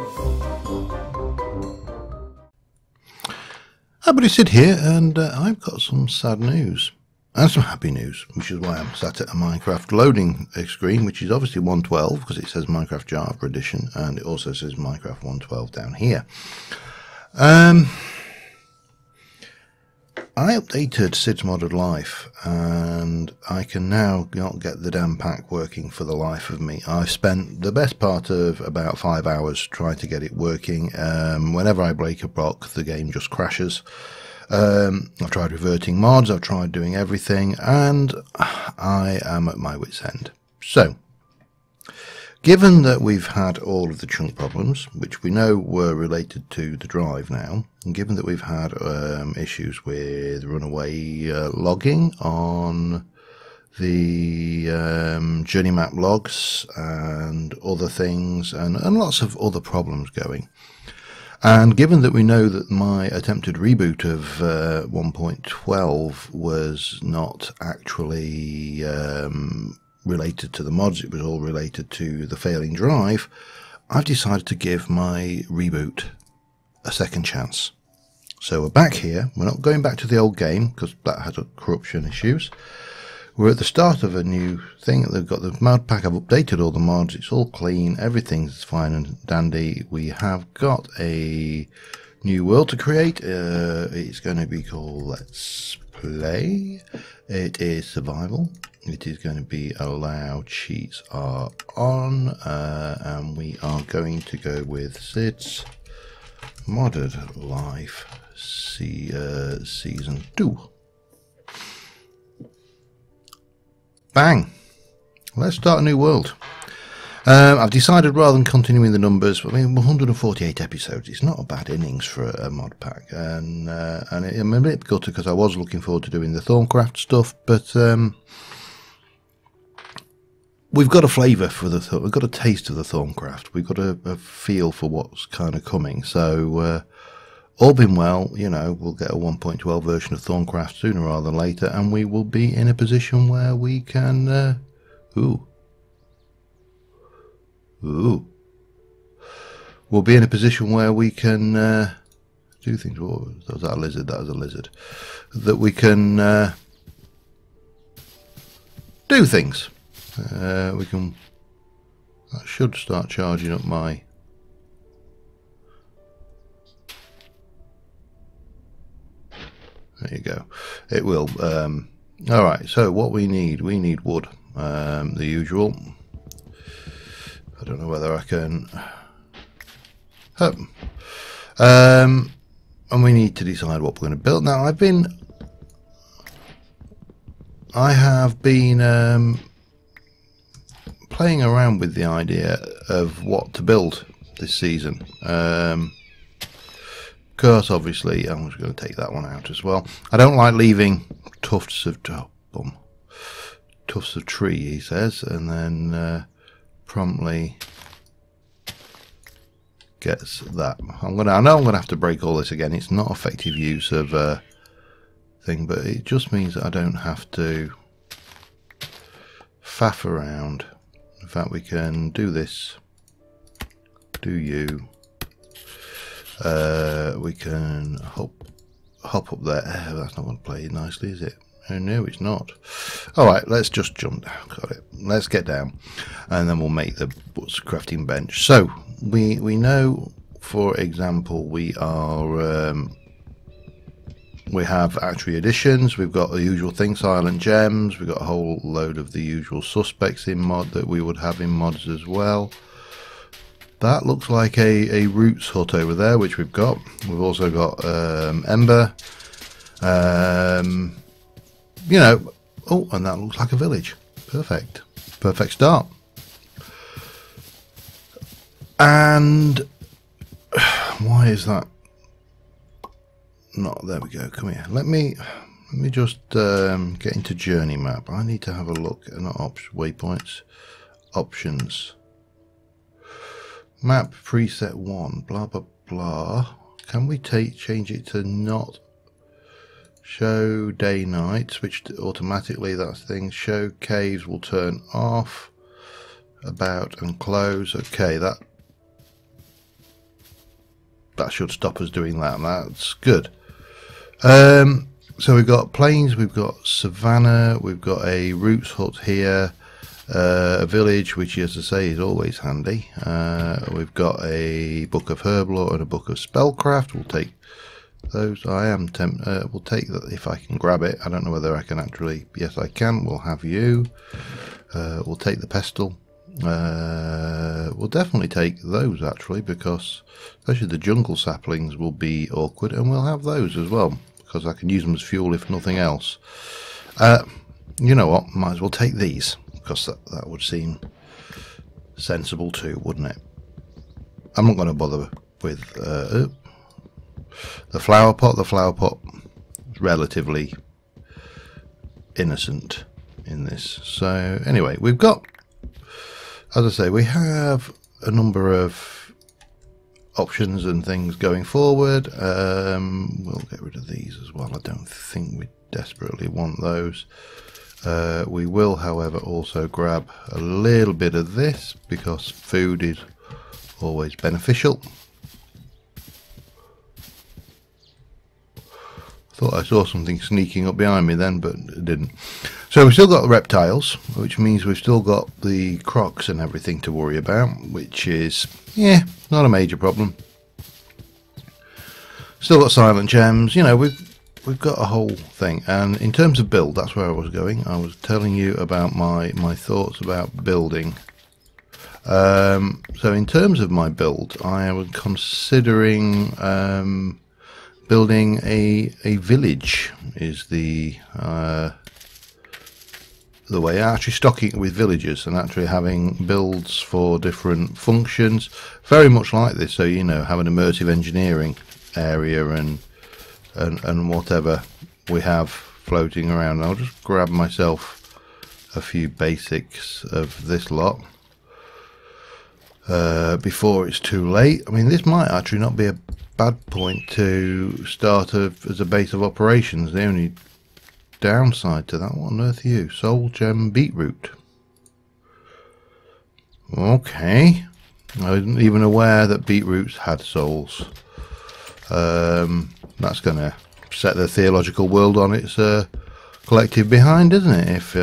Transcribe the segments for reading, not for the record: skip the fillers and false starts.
Hi everybody, Sid here, and I've got some sad news and some happy news, which is why I'm sat at a Minecraft loading screen, which is obviously 1.12 because it says Minecraft Java Edition, and it also says Minecraft 1.12 down here. I updated Cids Modded Life, and I can now not get the damn pack working for the life of me. I've spent the best part of about 5 hours trying to get it working. Whenever I break a block, the game just crashes. I've tried reverting mods, I've tried doing everything, and I am at my wit's end. So, given that we've had all of the chunk problems, which we know were related to the drive now, and given that we've had issues with runaway logging on the journey map logs and other things, and lots of other problems going, and given that we know that my attempted reboot of 1.12 was not actually related to the mods, it was all related to the failing drive, I've decided to give my reboot a second chance. So we're back here. We're not going back to the old game because that had corruption issues. We're at the start of a new thing. They've got the mod pack. I've updated all the mods. It's all clean. Everything's fine and dandy. We have got a new world to create. It's going to be called Let's Play. It is survival. It is going to be allow cheats are on, and we are going to go with Cids Modded Life Season 2. Bang! Let's start a new world. I've decided rather than continuing the numbers, I mean 148 episodes, it's not a bad innings for a mod pack, and I'm a bit gutted because I was looking forward to doing the Thorncraft stuff, but we've got a flavour for we've got a taste of the Thorncraft, we've got a feel for what's kind of coming, so all being well, you know, we'll get a 1.12 version of Thorncraft sooner rather than later, and we will be in a position where we can we'll be in a position where we can do things. Oh, was that a lizard? That was a lizard. That we can do things. We can. That should start charging up my. There you go. It will. All right. So what we need wood. The usual. I don't know whether I can. And we need to decide what we're going to build. Now I have been playing around with the idea of what to build this season. Because obviously I'm just going to take that one out as well. I don't like leaving tufts of tree, he says, and then promptly gets that. I know I'm gonna have to break all this again. It's not effective use of thing, but it just means that I don't have to faff around. In fact, we can do this. Do you? We can hop up there. That's not going to play nicely, is it? Oh no, it's not. Alright, let's just jump down. Got it. Let's get down, and then we'll make the crafting bench. So we know, for example, we have actually additions. We've got the usual thing, silent gems. We've got a whole load of the usual suspects in mod that we would have in mods as well. That looks like a roots hut over there, which we've got. We've also got ember. You know, oh, and that looks like a village. Perfect. Perfect start. And why is that not? There we go. Come here. Let me just get into journey map. I need to have a look at waypoints, options, map preset 1. Blah blah blah. Can we change it to not show day night? Switch to automatically. That thing. Show caves will turn off. About and close. Okay, that that should stop us doing that. That's good. So we've got plains, we've got savannah, we've got a roots hut here, a village, which, as I say, is always handy. We've got a book of herblore and a book of spellcraft. We'll take those. We'll take that if I can grab it. I don't know whether I can actually. Yes, I can. We'll have you. We'll take the pestle. We'll definitely take those, actually, because especially the jungle saplings will be awkward, and we'll have those as well, because I can use them as fuel if nothing else. You know what, might as well take these, because that would seem sensible too, wouldn't it? I'm not going to bother with the flower pot. The flower pot is relatively innocent in this. So anyway, we've got, as I say, we have a number of options and things going forward. We'll get rid of these as well. I don't think we desperately want those. We will, however, also grab a little bit of this, because food is always beneficial. Thought I saw something sneaking up behind me then, but it didn't. So we've still got the reptiles, which means we've still got the crocs and everything to worry about, which is, yeah, not a major problem. Still got silent gems. You know, we've got a whole thing. And in terms of build, that's where I was going. I was telling you about my thoughts about building. So in terms of my build, I was considering building a village is the way, actually stocking it with villagers and actually having builds for different functions, very much like this. So, you know, have an immersive engineering area and whatever we have floating around. I'll just grab myself a few basics of this lot before it's too late. I mean, this might actually not be a bad point to start as a base of operations. The only downside to that, what on earth are you? Soul gem beetroot. Okay, I wasn't even aware that beetroots had souls. That's going to set the theological world on its collective behind, isn't it? If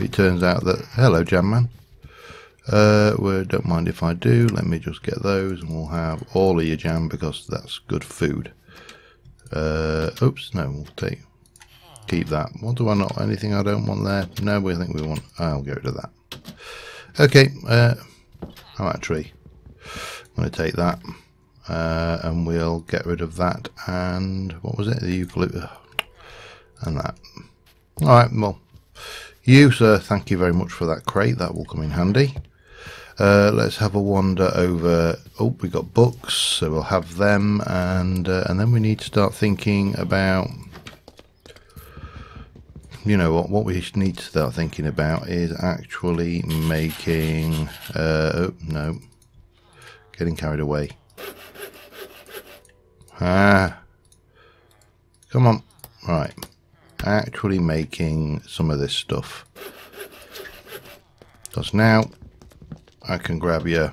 it turns out that, hello, Jam Man. Don't mind if I do. Let me just get those, and we'll have all of your jam, because that's good food. Oops, no, we'll keep that. What do I not? Anything I don't want there? No, we think we want. I'll get rid of that. Okay, I'm actually going to take that, and we'll get rid of that. And what was it? The eucalyptus and that. All right. Well, you, sir, thank you very much for that crate. That will come in handy. Let's have a wander over. Oh, we got books, so we'll have them, and then we need to start thinking about. You know what? What we need to start thinking about is actually making. Oh no, getting carried away. Come on, right. Actually making some of this stuff. Because now I can grab you.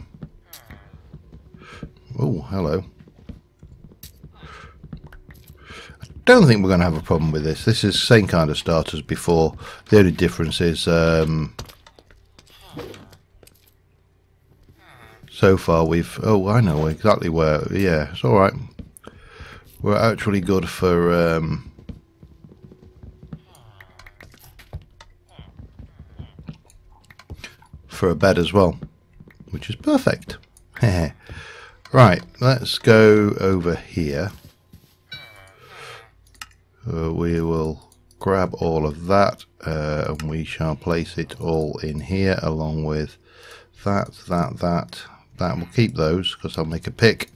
Oh, hello. I don't think we're going to have a problem with this. This is the same kind of start as before. The only difference is so far we've... Oh, I know exactly where. Yeah, it's alright. We're actually good for... a bed as well, which is perfect. Right, let's go over here. We will grab all of that, and we shall place it all in here along with that. We'll keep those because I'll make a pick.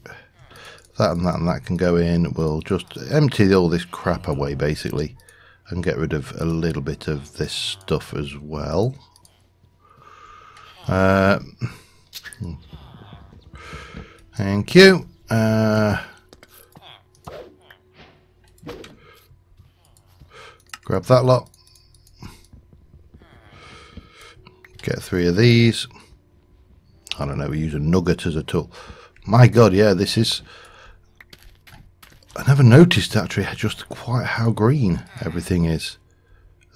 That and that can go in. We'll just empty all this crap away basically and get rid of a little bit of this stuff as well. Thank you. Grab that lot. Get 3 of these. I don't know, we use a nugget as a tool. My god, yeah, this is I never noticed actually just quite how green everything is.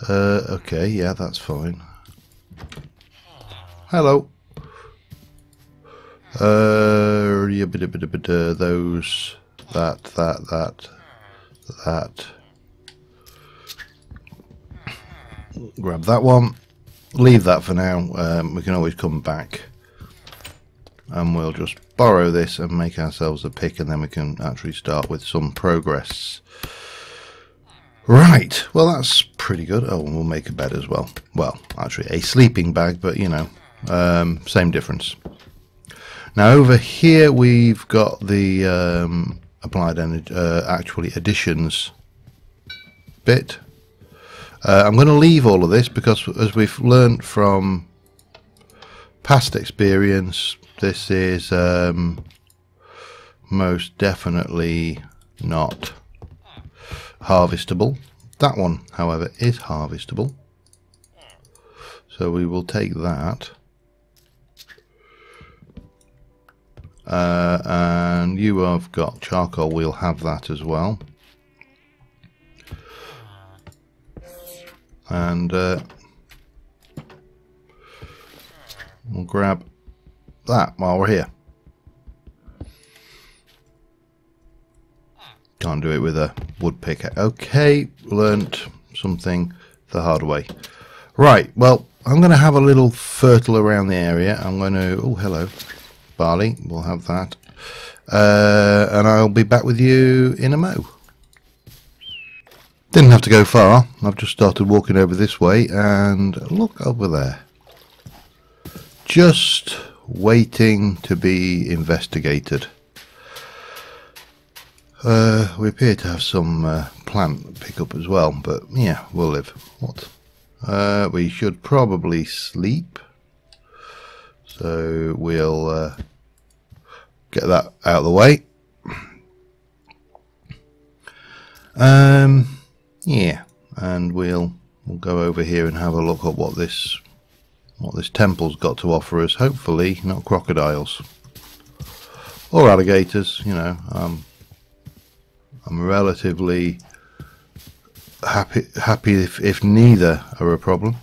Okay, yeah, that's fine. Hello. Yeah, those, that. Grab that one. Leave that for now. We can always come back. And we'll just borrow this and make ourselves a pick, and then we can actually start with some progress. Right, well that's pretty good. Oh, and we'll make a bed as well. Well, actually a sleeping bag, but you know, same difference. Now over here we've got the applied energy, actually additions bit. I'm going to leave all of this because, as we've learnt from past experience, this is most definitely not harvestable. That one, however, is harvestable. So we will take that. And you have got charcoal, we'll have that as well. And we'll grab that while we're here. Can't do it with a wood pick. Okay, learnt something the hard way. Right, well, I'm going to have a little fertile around the area. I'm going to... Oh, hello. Barley, we'll have that. And I'll be back with you in a mo. Didn't have to go far. I've just started walking over this way, and look over there. Just waiting to be investigated. We appear to have some plant pickup as well, but yeah, we'll live. What? We should probably sleep. So we'll get that out of the way. Yeah, and we'll go over here and have a look at what this temple's got to offer us. Hopefully not crocodiles or alligators, you know. I'm relatively happy if neither are a problem,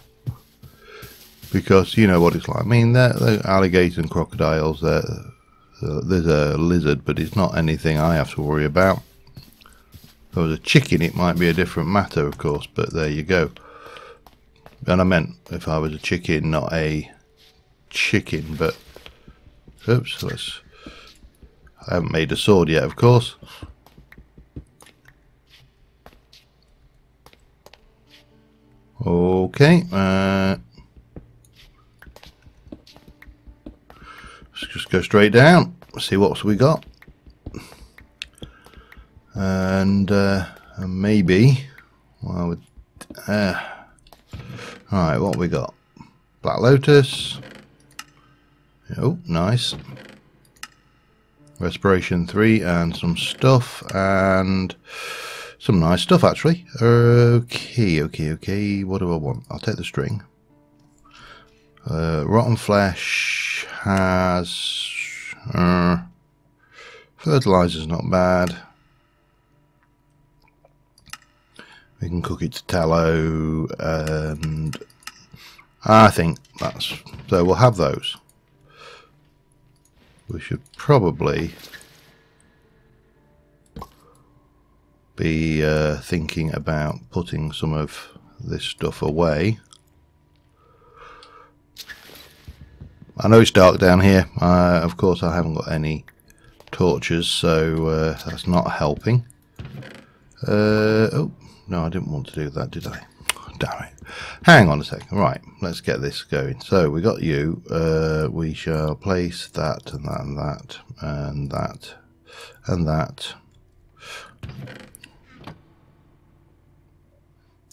because you know what it's like. I mean, they're alligators and crocodiles. There's a lizard, but it's not anything I have to worry about. If I was a chicken, it might be a different matter, of course, but there you go. And I meant if I was a chicken, not a chicken, but... Oops, I haven't made a sword yet, of course. Okay, let's just go straight down, see what we got. And maybe, well, I would... Alright, what we got? Black Lotus. Oh, nice. Respiration 3 and some stuff, and some nice stuff actually. Okay. What do I want? I'll take the string. Rotten flesh has... fertilizer's not bad. We can cook it to tallow, and I think that's... So we'll have those. We should probably be thinking about putting some of this stuff away. I know it's dark down here. Of course I haven't got any torches, so that's not helping. Oh, no, I didn't want to do that, did I? Damn it. Hang on a second. Right, let's get this going. So we got you. We shall place that and that and that and that and that.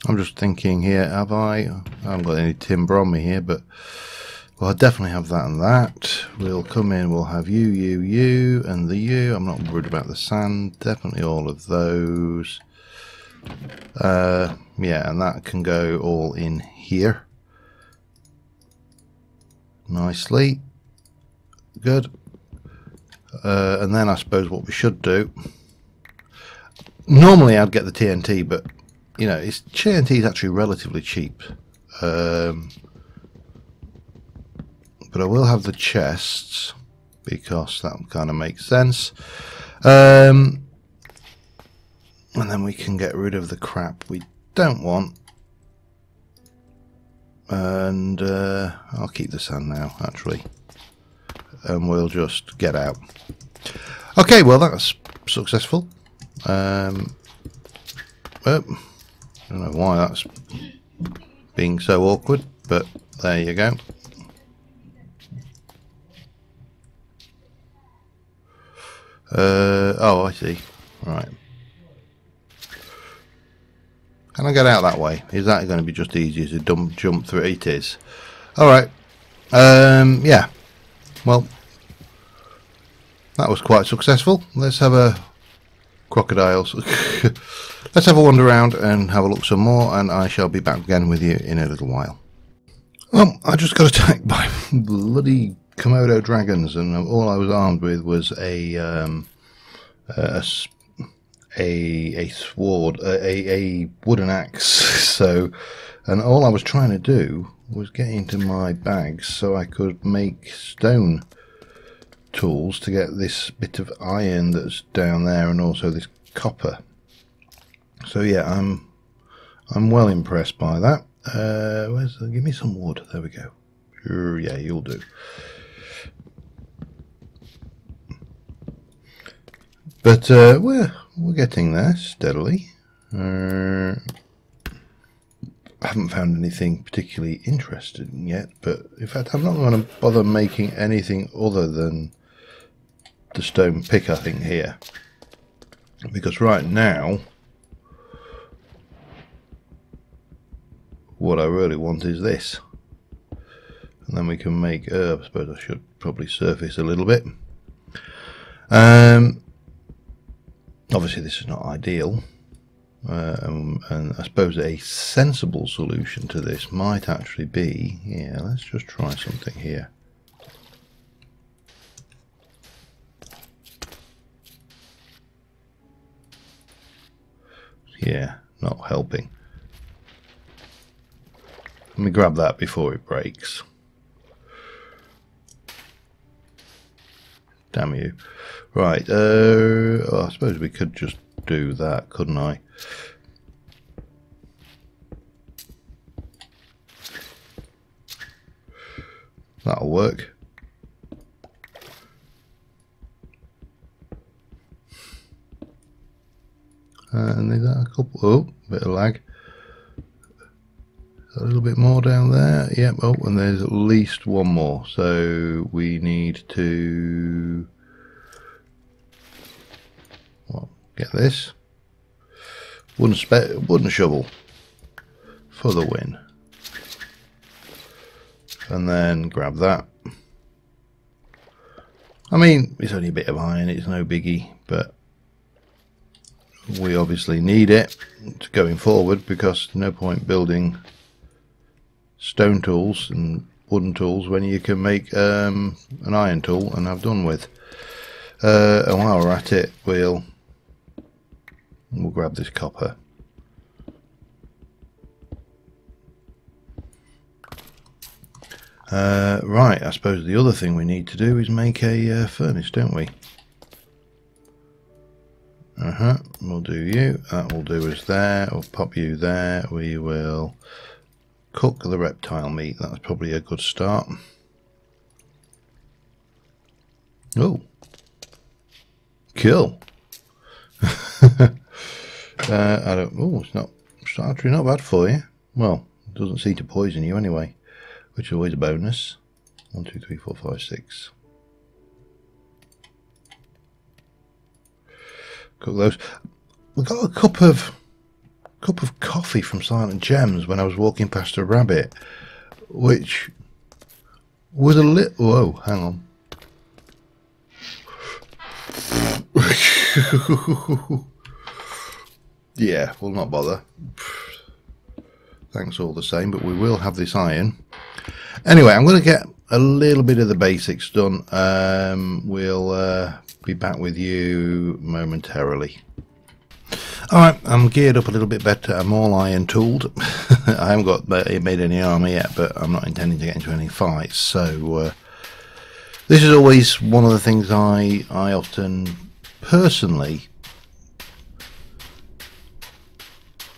I'm just thinking here, I haven't got any timber on me here, but well, I definitely have that and that. We'll come in, we'll have you, and the you. I'm not worried about the sand. Definitely all of those. Yeah, and that can go all in here nicely. Good. And then I suppose what we should do, Normally I'd get the TNT, but you know, TNT is actually relatively cheap. But I will have the chests because that kind of makes sense. And then we can get rid of the crap we don't want. And I'll keep the sand now, actually. And we'll just get out. Okay, well that's successful. I don't know why that's being so awkward, but there you go. Oh, I see. Right. Can I get out that way? Is that going to be just easier to jump through? It is. Alright. Yeah. Well, that was quite successful. Let's have a crocodiles. Let's have a wander around and have a look some more, and I shall be back again with you in a little while. Well, I just got attacked by bloody Komodo dragons, and all I was armed with was a sword, a wooden axe. So, and all I was trying to do was get into my bags so I could make stone tools to get this bit of iron that's down there, and also this copper. So yeah, I'm well impressed by that. Give me some wood. There we go. Sure, yeah, you'll do. But we're getting there steadily. I haven't found anything particularly interesting yet, but in fact I'm not going to bother making anything other than the stone pick, I think, here, because right now what I really want is this, and then we can make I suppose I should probably surface a little bit. Obviously this is not ideal, and I suppose a sensible solution to this might actually be, yeah, let's just try something here. Yeah, not helping. Let me grab that before it breaks. Damn you. Right, I suppose we could just do that, couldn't I? That'll work. And is that a couple? Oh, bit of lag. A little bit more down there. Yep. Oh, and there's at least one more. So we need to get this wooden shovel for the win, and then grab that. I mean, it's only a bit of iron. It's no biggie, but we obviously need it going forward, because no point building stone tools and wooden tools when you can make an iron tool and have done with. And while we're at it, we'll grab this copper. Right, I suppose the other thing we need to do is make a furnace, don't we? We'll do you. That will do us there. We'll pop you there. We will cook the reptile meat. That's probably a good start. Oh, kill. I don't. Oh, it's actually not bad for you. Well, it doesn't seem to poison you anyway, which is always a bonus. 1, 2, 3, 4, 5, 6. Cook those. We got a cup of coffee from Silent Gems when I was walking past a rabbit, which was a little. Whoa, hang on. Yeah, we'll not bother. Thanks all the same, but we will have this iron. Anyway, I'm going to get a little bit of the basics done. We'll be back with you momentarily. Alright, I'm geared up a little bit better. I'm all iron tooled. I haven't got made any armour yet, but I'm not intending to get into any fights. So this is always one of the things I often personally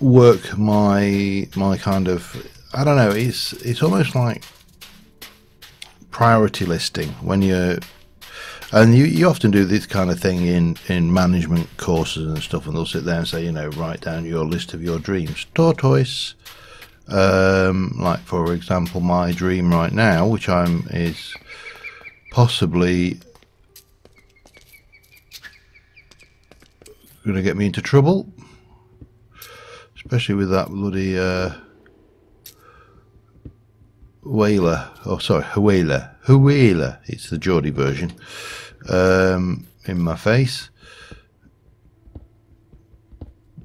work my kind of, I don't know, it's almost like priority listing when you're, and you often do this kind of thing in management courses and stuff, and they'll sit there and say, you know, write down your list of your dreams. Tortoise, like for example, my dream right now, which is possibly going to get me into trouble, especially with that bloody whaler. Oh, sorry, Huela. It's the Geordie version. In my face.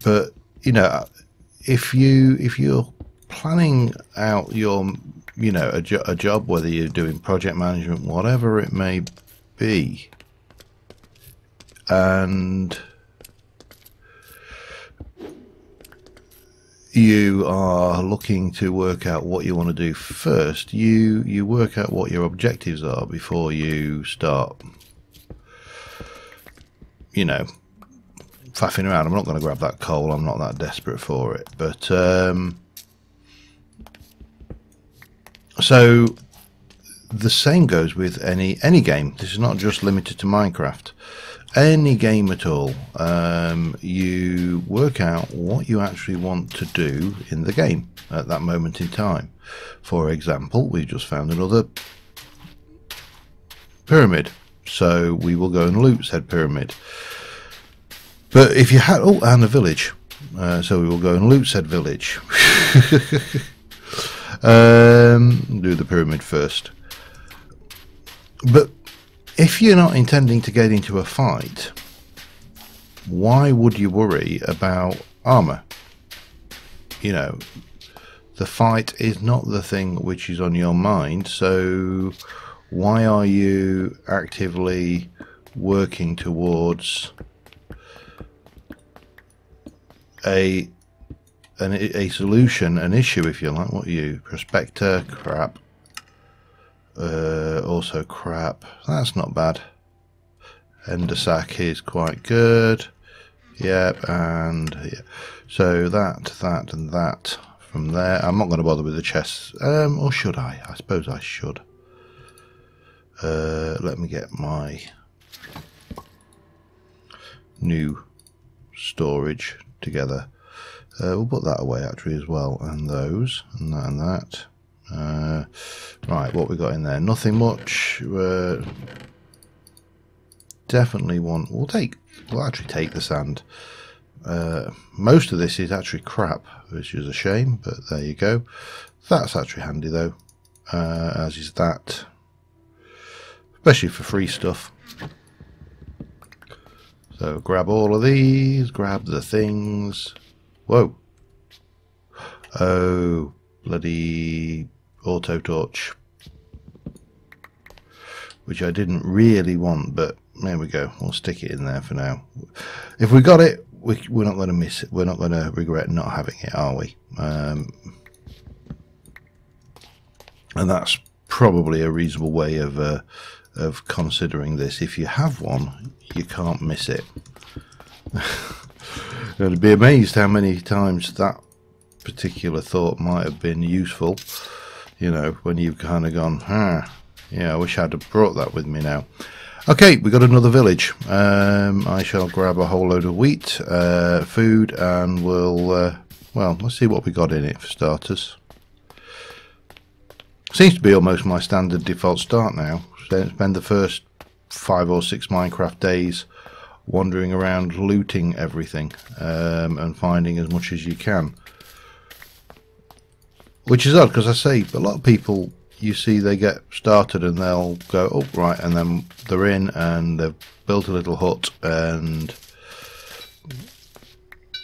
But you know, if you're planning out your, you know, a job, whether you're doing project management, whatever it may be, and you are looking to work out what you want to do first, you work out what your objectives are before you start, you know, faffing around. I'm not going to grab that coal, I'm not that desperate for it. But so the same goes with any game. This is not just limited to Minecraft. Any game at all, you work out what you actually want to do in the game at that moment in time. For example, we just found another pyramid, so we will go and loot said pyramid. But if you had, oh, and a village, so we will go and loot said village. Do the pyramid first. But if you're not intending to get into a fight, why would you worry about armor? You know, the fight is not the thing which is on your mind, so why are you actively working towards a solution, an issue, if you like? What are you? Prospector? Crap. Also crap. That's not bad. Endersack is quite good. Yep, and yeah. So that, and that from there. I'm not going to bother with the chests. Or should I? I suppose I should. Let me get my new storage together. We'll put that away actually as well, and those, and that, and that. Right, what we got in there? Nothing much. Definitely want. We'll actually take the sand. Most of this is actually crap, which is a shame, but there you go. That's actually handy though, as is that, especially for free stuff. So grab all of these, grab the things. Whoa. Oh, bloody auto torch, which I didn't really want, but there we go. We'll stick it in there for now. If we got it, we're not going to miss it. We're not going to regret not having it, are we? And that's probably a reasonable way of considering this. If you have one, you can't miss it. I'd be amazed how many times that particular thought might have been useful. You know, when you've kind of gone, yeah, I wish I'd have brought that with me now. Okay, we got another village. I shall grab a whole load of wheat, food, and we'll, well, let's see what we got in it for starters. Seems to be almost my standard default start now. Spend the first 5 or 6 Minecraft days wandering around looting everything, and finding as much as you can. Which is odd, because I say, a lot of people, you see, they get started and they'll go, oh, right, and then they're in and they've built a little hut, and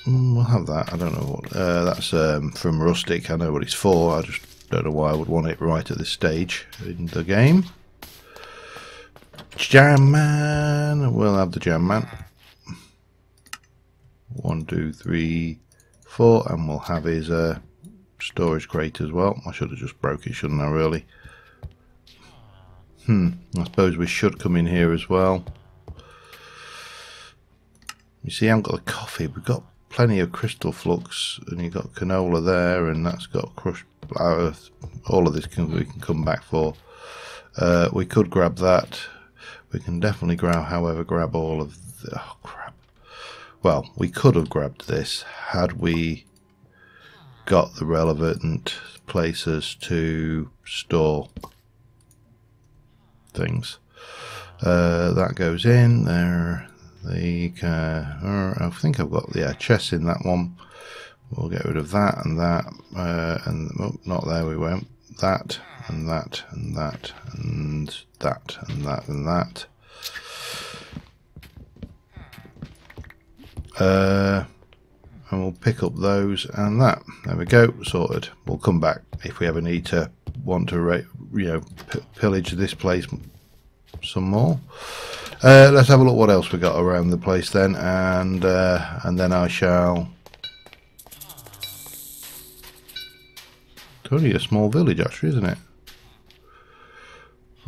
we'll have that. I don't know what, that's from Rustic. I know what it's for, I just don't know why I would want it right at this stage in the game. Jam Man, we'll have the Jam Man. 1, 2, 3, 4, and we'll have his storage crate as well. I should have just broke it, shouldn't I, really? I suppose we should come in here as well. You see, I haven't got the coffee. We've got plenty of crystal flux, and you've got canola there, and that's got crushed earth. All of this we can come back for. We could grab that. We can definitely grab all of the, oh crap. Well, we could have grabbed this had we got the relevant places to store things. That goes in there. I think I've got chests in that one. We'll get rid of that and that, and oh, not there. We won't. That and that and that and that and that and that. And we'll pick up those and that. There we go, sorted. We'll come back if we ever want to pillage this place some more. Let's have a look what else we got around the place then, and then I shall. It's only a small village actually, isn't it?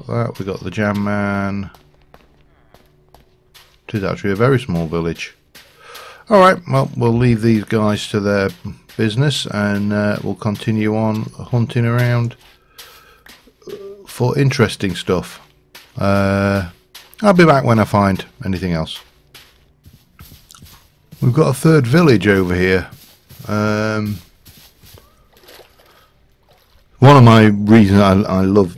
That we got the Jam Man. It is actually a very small village. Alright, well, we'll leave these guys to their business, and we'll continue on hunting around for interesting stuff. I'll be back when I find anything else. We've got a third village over here. One of my reasons I love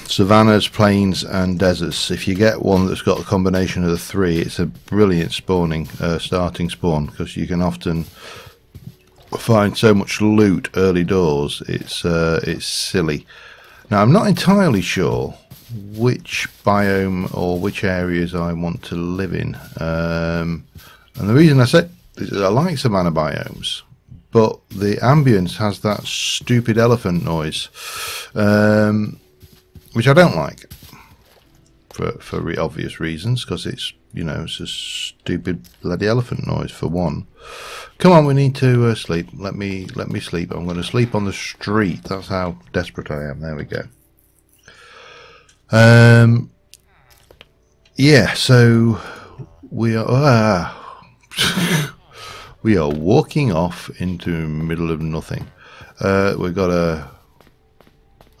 savannas, plains and deserts, if you get one that's got a combination of the three, it's a brilliant starting spawn, because you can often find so much loot early doors. It's silly. Now, I'm not entirely sure which biome or which areas I want to live in, and the reason I say is I like savanna biomes, but the ambience has that stupid elephant noise, which I don't like for obvious reasons, because it's it's a stupid bloody elephant noise for one. Come on, we need to sleep. Let me sleep. I'm going to sleep on the street. That's how desperate I am. There we go. Yeah, so we are we are walking off into the middle of nothing. We've got a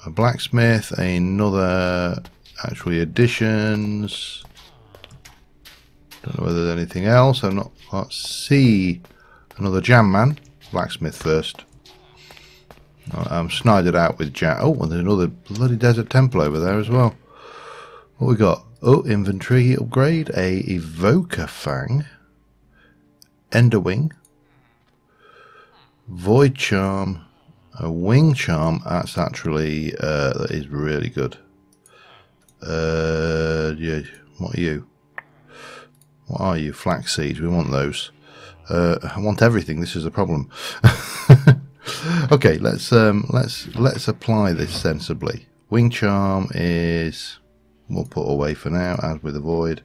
blacksmith, another actually additions. Don't know whether there's anything else. Can't see another Jam Man. Blacksmith first. I'm snided out with jam. Oh, and there's another bloody desert temple over there as well. What we got? Oh, inventory upgrade. A evoker fang. Ender wing. Void charm. A wing charm. That's actually that is really good. Yeah. What are you? What are you? Flax seeds. We want those. I want everything. This is a problem. Okay, let's apply this sensibly. Wing charm is, we'll put away for now, as with the void.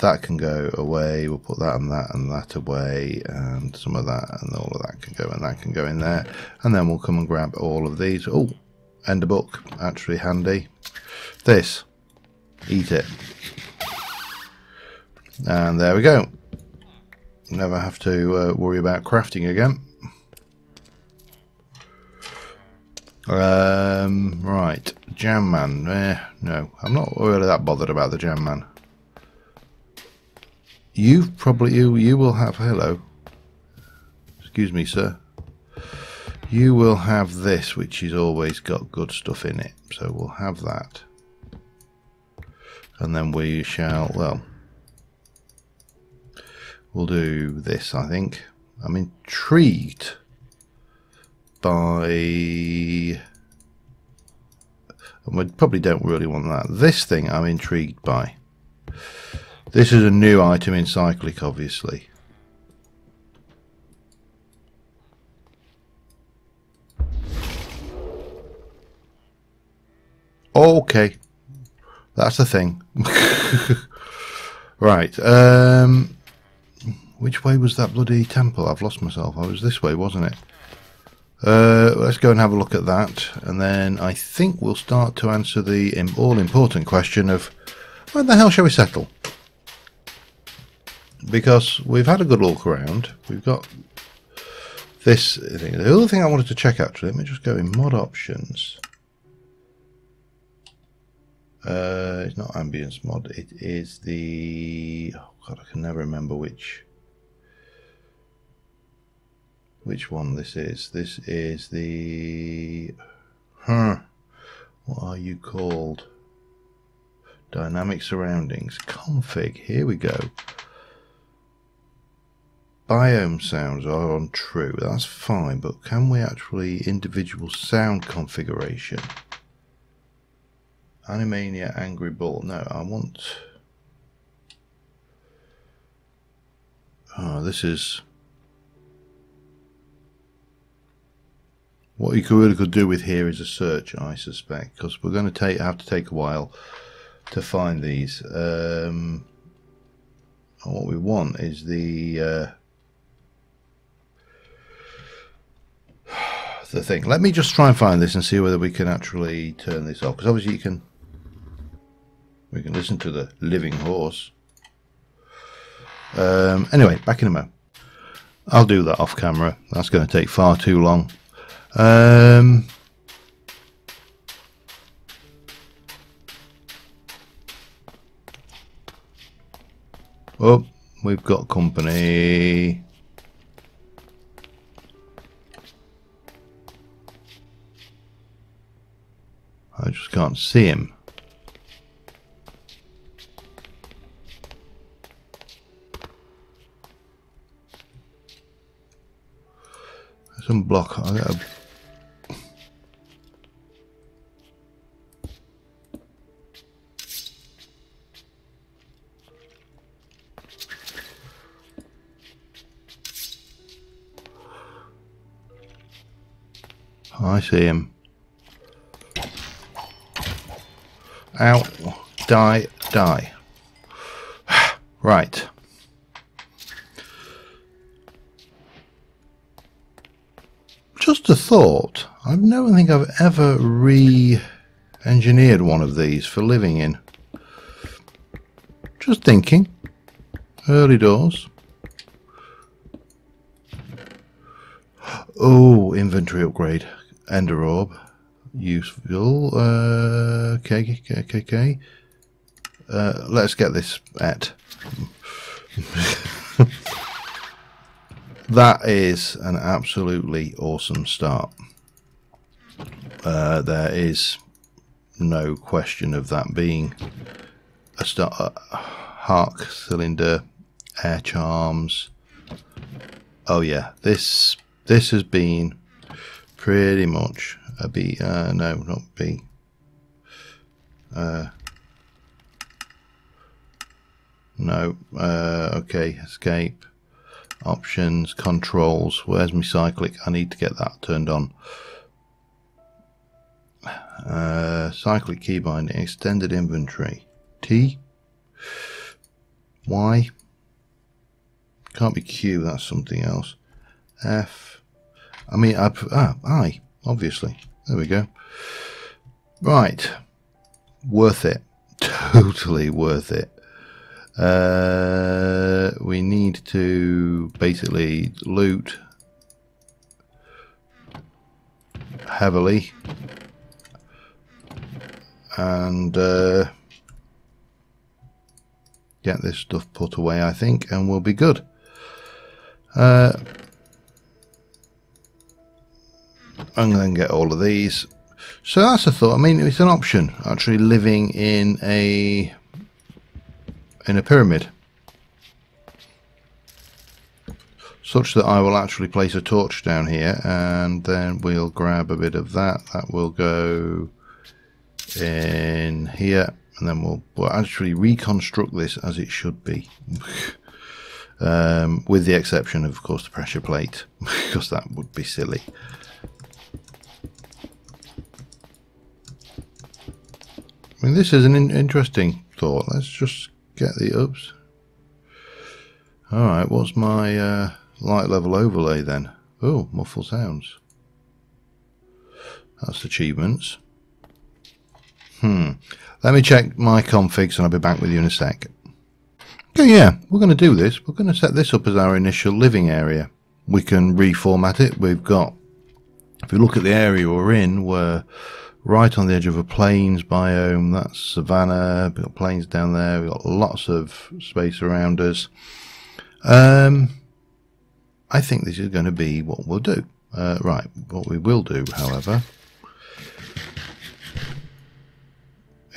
That can go away. We'll put that and that away, and some of that and all of that can go, and that can go in there. And then we'll come and grab all of these. Oh, ender book, actually handy. This, eat it, and there we go. Never have to worry about crafting again. Right, Jam Man. No, I'm not really that bothered about the Jam Man. You will have, hello. Excuse me, sir. You will have this, which has always got good stuff in it. So we'll have that. And then we shall, well, we'll do this, I think. I'm intrigued by, and we probably don't really want that. This thing I'm intrigued by. This is a new item in Cyclic, obviously. Okay, that's the thing. Right, Which way was that bloody temple? I've lost myself. I was this way, wasn't it? Let's go and have a look at that, and then I think we'll start to answer the all-important question of where the hell shall we settle? Because we've had a good look around. We've got this thing. The other thing I wanted to check, actually, let me just go in mod options. It's not ambience mod. It is the... oh god, I can never remember which one this is. This is the... what are you called? Dynamic surroundings. Config. Here we go. Biome sounds are on true. That's fine, but can we actually individual sound configuration? Animania, Angry Bull. No, I want... oh, this is... what you really could do with here is a search, I suspect, because we're going to have to take a while to find these. What we want is the thing. Let me just try and find this and see whether we can actually turn this off, because obviously we can listen to the living horse. Anyway, back in a moment. I'll do that off camera. That's going to take far too long. Oh, we've got company. I just can't see him. Some block. I gotta... I see him. Ow. Die. Die. Right. Just a thought. I don't think I've ever re-engineered one of these for living in. Just thinking. Early doors. Oh, inventory upgrade. Ender orb. Useful. Okay. Let's get this at. That is an absolutely awesome start. There is no question of that being a start. Hark cylinder, air charms. Oh yeah, this has been pretty much a B. No, not B. No. Okay, escape. Options, controls. Where's my cyclic? I need to get that turned on. Cyclic key binding, extended inventory. T. Y. Can't be Q. That's something else. F. I mean, I. Obviously. There we go. Right. Worth it. Totally worth it. We need to basically loot heavily and get this stuff put away, I think, and we'll be good. And then get all of these. So that's a thought. I mean, it's an option actually living in a pyramid, such that I will actually place a torch down here, and then we'll grab a bit of that. That will go in here, and then we'll actually reconstruct this as it should be, with the exception of course the pressure plate, because that would be silly. I mean, this is an interesting thought. Let's just get the oops. Alright, what's my light level overlay then? Oh, muffle sounds. That's achievements. Let me check my configs and I'll be back with you in a sec. Okay, yeah, we're going to do this. We're going to set this up as our initial living area. We can reformat it. We've got, if you look at the area we're in, we're right on the edge of a plains biome. That's savanna. We've got plains down there. We've got lots of space around us. I think this is going to be what we'll do. Right, what we will do, however,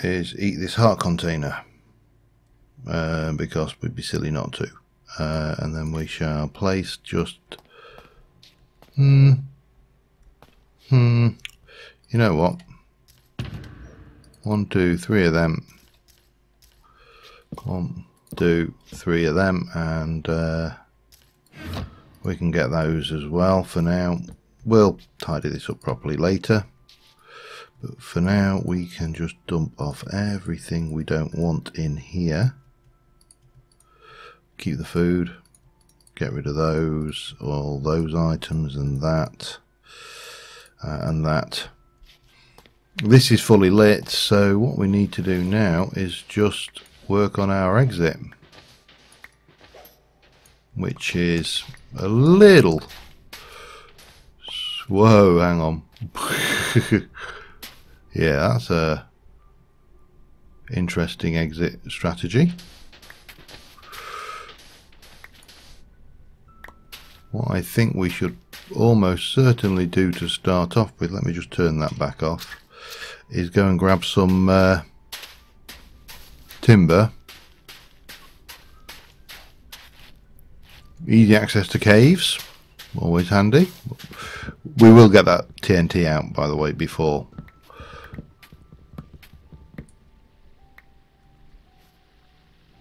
is eat this heart container, because we'd be silly not to. And then we shall place just you know what, 1, 2, 3 of them, 1, 2, 3 of them, and we can get those as well. For now, we'll tidy this up properly later. But for now, we can just dump off everything we don't want in here. Keep the food. Get rid of those, all those items, and that. And that. This is fully lit, so what we need to do now is just work on our exit. Which is a little... Whoa, hang on. Yeah, that's a interesting exit strategy. What I think we should almost certainly do to start off with, let me just turn that back off, is go and grab some timber. Easy access to caves, always handy. We will get that TNT out, by the way, before.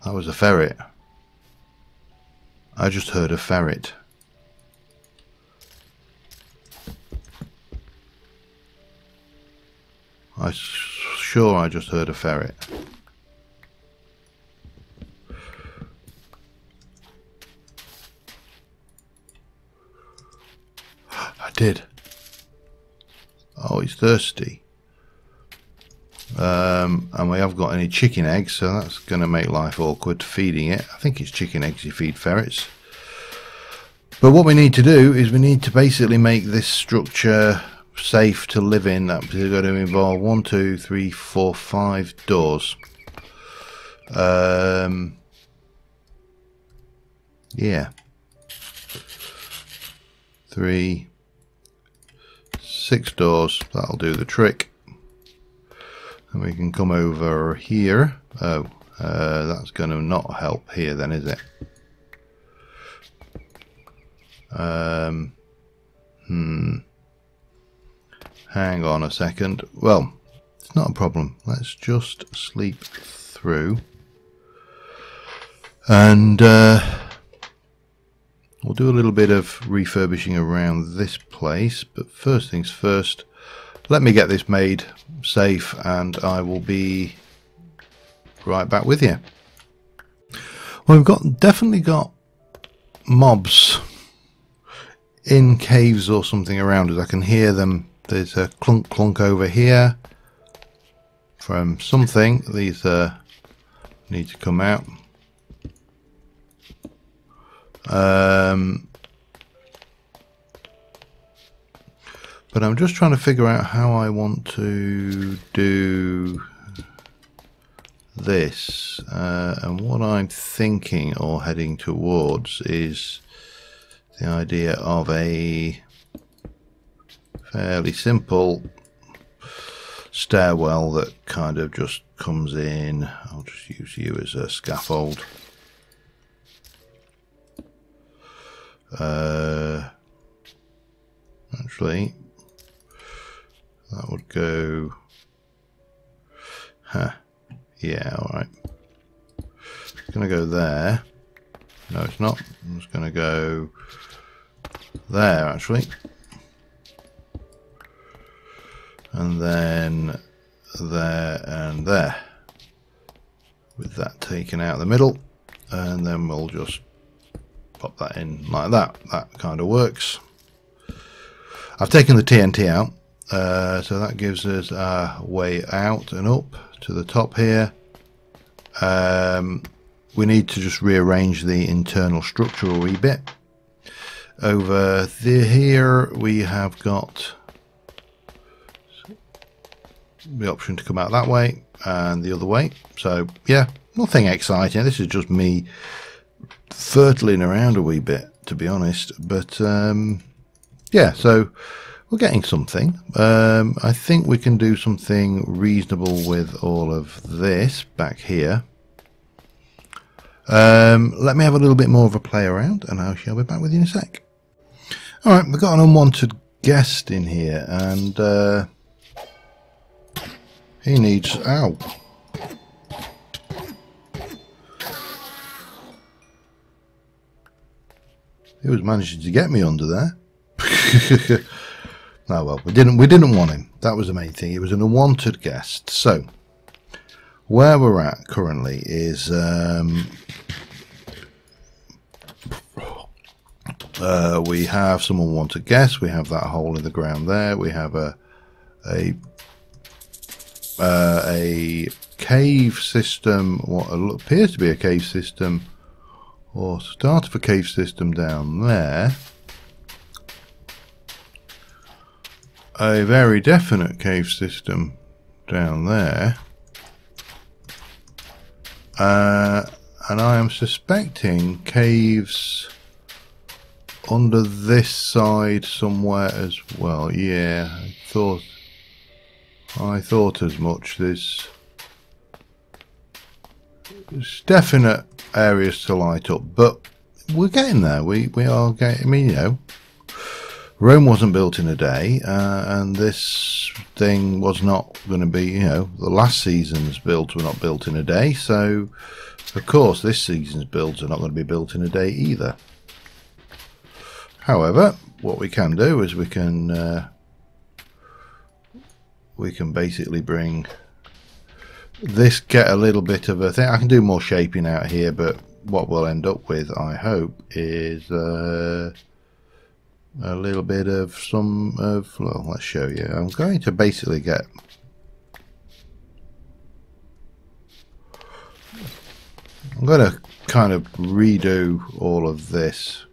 That was a ferret. I just heard a ferret. I'm sure I just heard a ferret. I did. Oh, he's thirsty. And we haven't got any chicken eggs, so that's going to make life awkward feeding it. I think it's chicken eggs you feed ferrets. But what we need to do is we need to basically make this structure safe to live in. That's going to involve 1, 2, 3, 4, 5 doors. Yeah. 3, 6 doors. That'll do the trick. And we can come over here. Oh, that's going to not help here then, is it? Hang on a second. Well, it's not a problem. Let's just sleep through. And we'll do a little bit of refurbishing around this place. But first things first, let me get this made safe and I will be right back with you. Well, we've definitely got mobs in caves or something around us. I can hear them. There's a clunk clunk over here from something. These need to come out. But I'm just trying to figure out how I want to do this. And what I'm thinking or heading towards is the idea of a fairly simple stairwell that kind of just comes in. I'll just use you as a scaffold. Actually, that would go. Yeah, alright. It's going to go there. No, it's not. I'm just going to go there, actually. And then there and there. With that taken out the middle. And then we'll just pop that in like that. That kind of works. I've taken the TNT out, so that gives us a way out and up to the top here. We need to just rearrange the internal structure a wee bit. Over here we have got the option to come out that way and the other way. So yeah, nothing exciting. This is just me fertling around a wee bit, to be honest. But yeah, so we're getting something. I think we can do something reasonable with all of this back here. Let me have a little bit more of a play around and I shall be back with you in a sec. Alright, we've got an unwanted guest in here and he needs... Ow! He was managing to get me under there. Oh well, we didn't want him. That was the main thing. He was an unwanted guest. So where we're at currently is we have some unwanted guests. We have that hole in the ground there. We have a cave system, what appears to be a cave system, or start of a cave system down there. A very definite cave system down there. And I am suspecting caves under this side somewhere as well. Yeah, I thought as much. There's definite areas to light up, but we're getting there. We are getting. I mean, you know, Rome wasn't built in a day, and this thing was not going to be. You know, the last season's builds were not built in a day, so of course this season's builds are not going to be built in a day either. However, what we can do is we can basically bring this, get a little bit of a thing. I can do more shaping out here, but what we'll end up with, I hope, is a little bit of some of, well, let's show you. I'm going to basically get, I'm going to kind of redo all of this.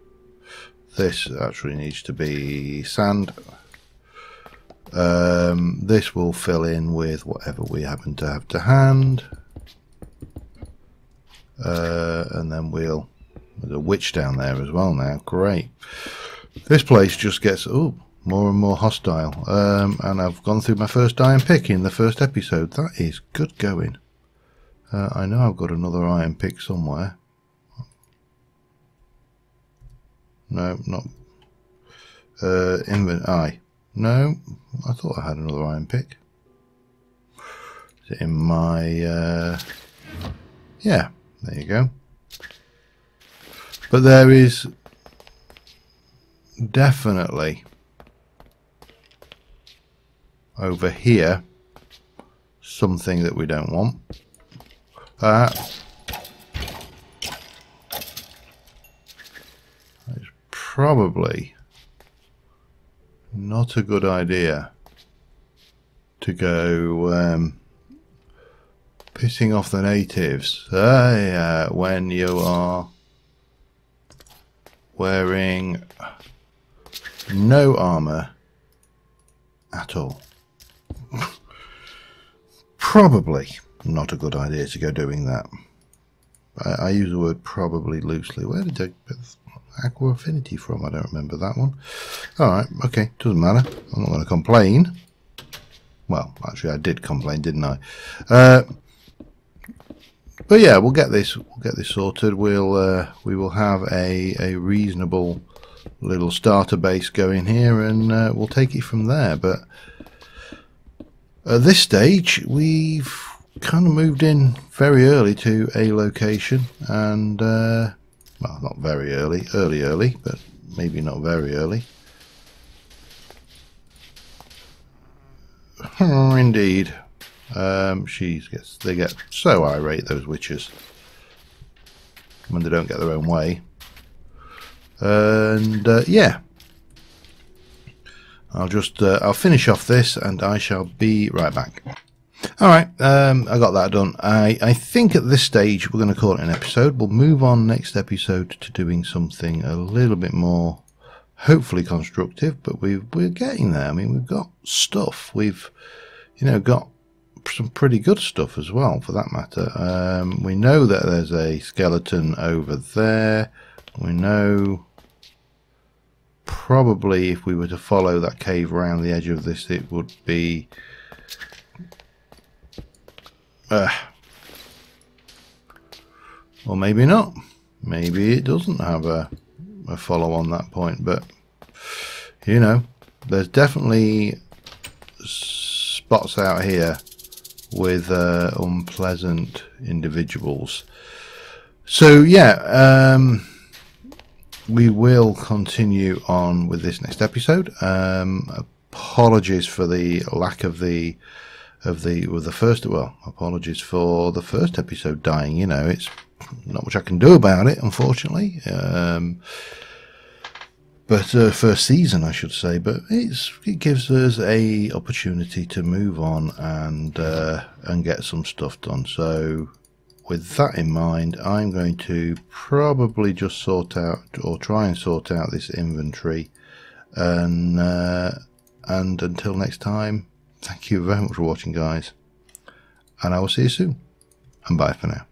This actually needs to be sand. This will fill in with whatever we happen to have to hand. And then we'll, there's a witch down there as well now. Great. This place just gets more and more hostile. And I've gone through my first iron pick in the first episode. That is good going. I know I've got another iron pick somewhere. No, not no, I thought I had another iron pick. Is it in my yeah, there you go. But there is definitely over here something that we don't want. It's probably not a good idea to go pissing off the natives when you are wearing no armor at all. Probably not a good idea to go doing that. I use the word probably loosely. Where did I get Aqua Affinity from? I don't remember that one. Alright, okay, doesn't matter. I'm not going to complain. Well, actually I did complain, didn't I? But yeah, we'll get this sorted. We will have a reasonable little starter base going here, and we'll take it from there. But at this stage, we've kind of moved in very early to a location, and well, not very early, but maybe not very early. Indeed. They get so irate, those witches, when they don't get their own way. And yeah, I'll finish off this and I shall be right back. Alright, I got that done. I think at this stage we're going to call it an episode. We'll move on next episode to doing something a little bit more hopefully constructive, but we're getting there. I mean, we've got stuff. We've, got some pretty good stuff as well, for that matter. We know that there's a skeleton over there. We know probably if we were to follow that cave around the edge of this, it would be or maybe not. Maybe it doesn't have a follow on that point, but there's definitely spots out here with unpleasant individuals. So yeah, we will continue on with this next episode. Apologies for the lack of the first. Well, apologies for the first episode dying. It's not much I can do about it, unfortunately. But first season, I should say. But it gives us a opportunity to move on and get some stuff done. So with that in mind, I'm going to probably just sort out, or try and sort out, this inventory. And until next time, thank you very much for watching, guys. And I will see you soon. And bye for now.